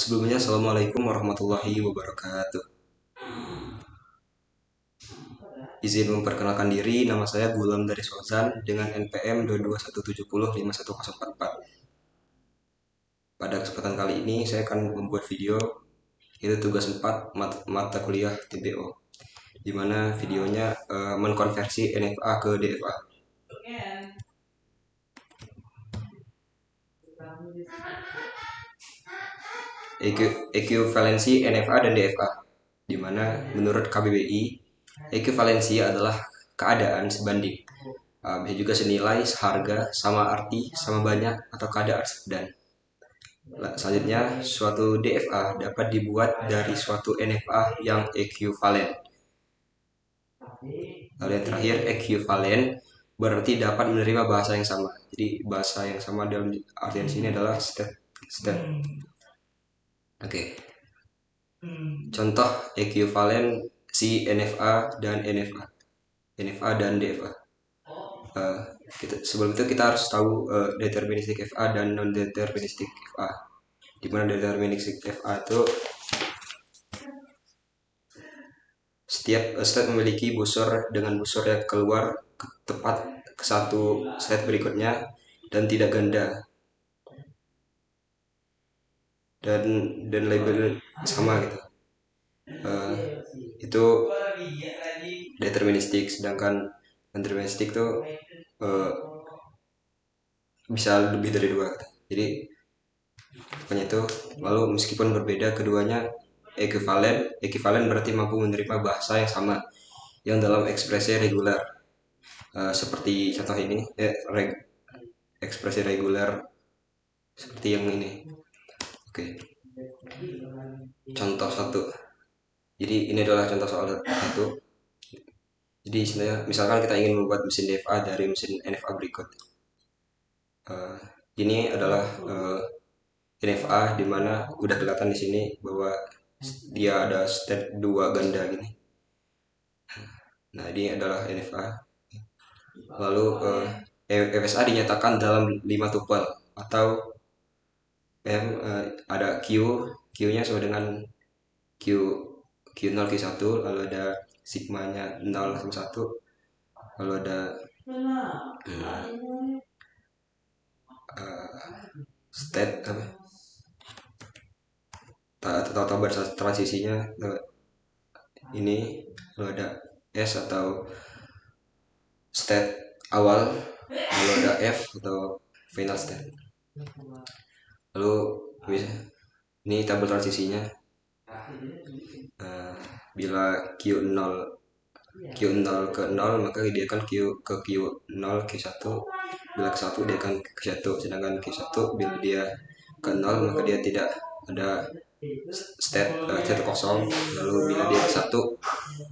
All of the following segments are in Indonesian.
Sebelumnya, Assalamualaikum warahmatullahi wabarakatuh. Izin memperkenalkan diri, nama saya Gulam dari Sozan dengan NPM 221705144. Pada kesempatan kali ini, saya akan membuat video, yaitu tugas 4 mata kuliah TBO, di mana videonya menkonversi NFA ke DFA. Ekuivalensi NFA dan DFA, di mana menurut KBBI, ekuivalensi adalah keadaan sebanding. Bisa juga senilai, seharga, sama arti, sama banyak, atau keadaan sepadan. Selanjutnya, suatu DFA dapat dibuat dari suatu NFA yang ekuivalen. Lalu yang terakhir, ekuivalen berarti dapat menerima bahasa yang sama. Jadi bahasa yang sama dalam artian sini adalah state. Oke. Contoh ekuivalen si NFA dan NFA. NFA dan DFA. Sebelum itu kita harus tahu deterministik FA dan non deterministik FA. Di mana deterministik FA itu setiap state memiliki busur dengan busur yang keluar tepat ke satu state berikutnya dan tidak ganda, dan label sama gitu. Itu deterministik, sedangkan deterministik tuh bisa lebih dari dua. Jadi pokoknya itu. Lalu meskipun berbeda, keduanya ekuivalen berarti mampu menerima bahasa yang sama yang dalam ekspresi reguler. Seperti contoh ini, ekspresi reguler seperti yang ini. Oke. Contoh satu. Jadi ini adalah contoh soal satu. Jadi sebenarnya misalkan kita ingin membuat mesin DFA dari mesin NFA berikut. Ini adalah NFA, di mana udah kelihatan di sini bahwa dia ada state 2 ganda gini. Nah, ini adalah NFA. Lalu FSA dinyatakan dalam 5 tupel, atau ada Q-nya sama dengan Q Q0 Q1, lalu ada sigmanya 0 sama 1, lalu ada state apa atau tabel transisinya ini, lalu ada S atau state awal, lalu ada F atau final state. Lalu ini tabel transisinya. Bila Q0 ke 0, maka dia akan ke Q0 Q1. Bila ke 1 dia akan ke Q1, sedangkan Q1 bila dia ke 0 maka dia tidak ada state kosong. Lalu bila dia ke 1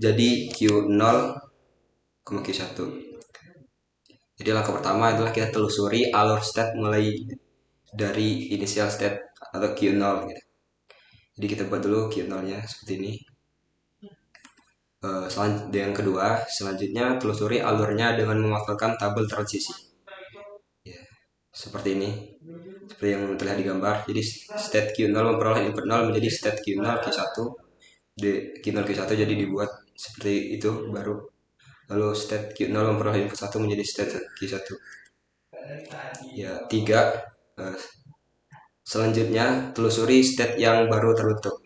jadi Q0, Q1. Jadi langkah pertama adalah kita telusuri alur state mulai dari initial state atau Q0 gitu. Jadi kita buat dulu Q0 nya seperti ini. Yang kedua, selanjutnya telusuri alurnya dengan memanfaatkan tabel transisi. Ya, seperti ini, seperti yang terlihat di gambar. Jadi state Q0 memperoleh input 0 menjadi state Q0 Q1. Q0 Q1 jadi dibuat seperti itu baru. Lalu state Q0 memperoleh input 1 menjadi state Q1. Ya, 3. Selanjutnya telusuri state yang baru terbentuk.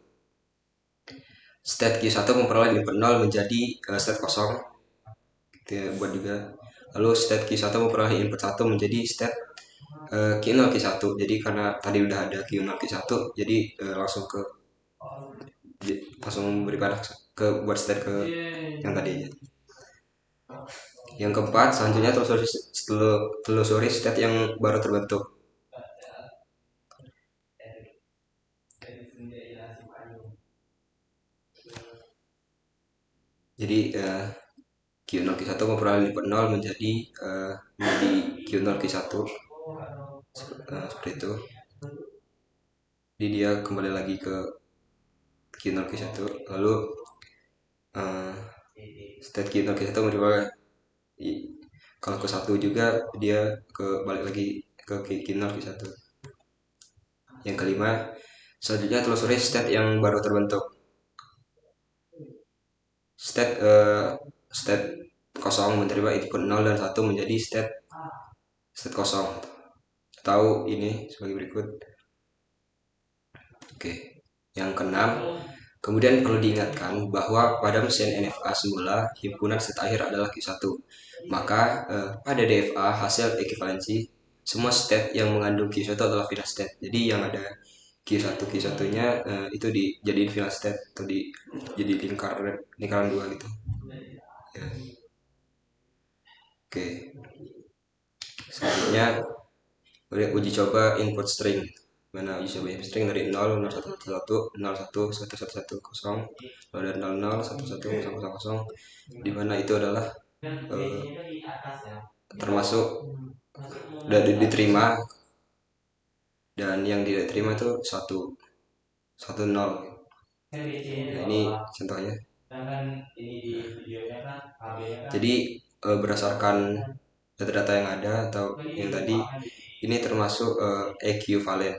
State Q1 memperoleh input 0 menjadi state kosong. Kita buat juga. Lalu state Q1 memperoleh input 1 menjadi state Q0 Q1. Jadi karena tadi udah ada Q0 Q1, jadi langsung beribadah ke buat state ke yang tadi aja. Yang keempat, selanjutnya telusuri state yang baru terbentuk. Jadi Q0 Q1 memperoleh input 0 menjadi Q0 Q1. Seperti itu. Jadi dia kembali lagi ke Q0 Q1. Lalu state Q0 Q1 merubah, kalau ke 1 juga dia balik lagi ke Q0 Q1. Yang kelima, Selanjutnya telusuri state yang baru terbentuk. State state kosong menerima input 0 dan 1 menjadi state kosong. Tahu ini sebagai berikut. Oke. Yang keenam, kemudian perlu diingatkan bahwa pada mesin NFA semula himpunan state akhir adalah Q1. Maka pada DFA hasil ekivalensi semua state yang mengandung Q1 adalah final state. Jadi yang ada Q1-nya itu dijadiin final state atau jadi lingkaran dua gitu. Ya. Oke. Selanjutnya uji coba input string. Mana uji coba input string dari 0, 0, 1, 1, 1, 0, 1, 1, 1, 1, 0, 0 dan 0, 0, 1, 1, 0, 0, 0, di mana itu adalah eh, termasuk udah diterima dan yang tidak diterima itu 1, 1, 0. Nah, ini contohnya. Jadi berdasarkan data-data yang ada atau yang tadi ini termasuk equivalent.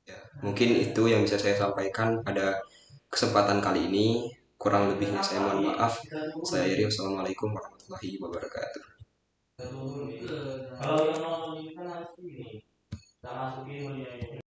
Ya, mungkin itu yang bisa saya sampaikan pada kesempatan kali ini. Kurang lebihnya saya mohon maaf. Saya Iri, wassalamualaikum warahmatullahi wabarakatuh. Kalau yang nonton ini kan harus ini, kita masukin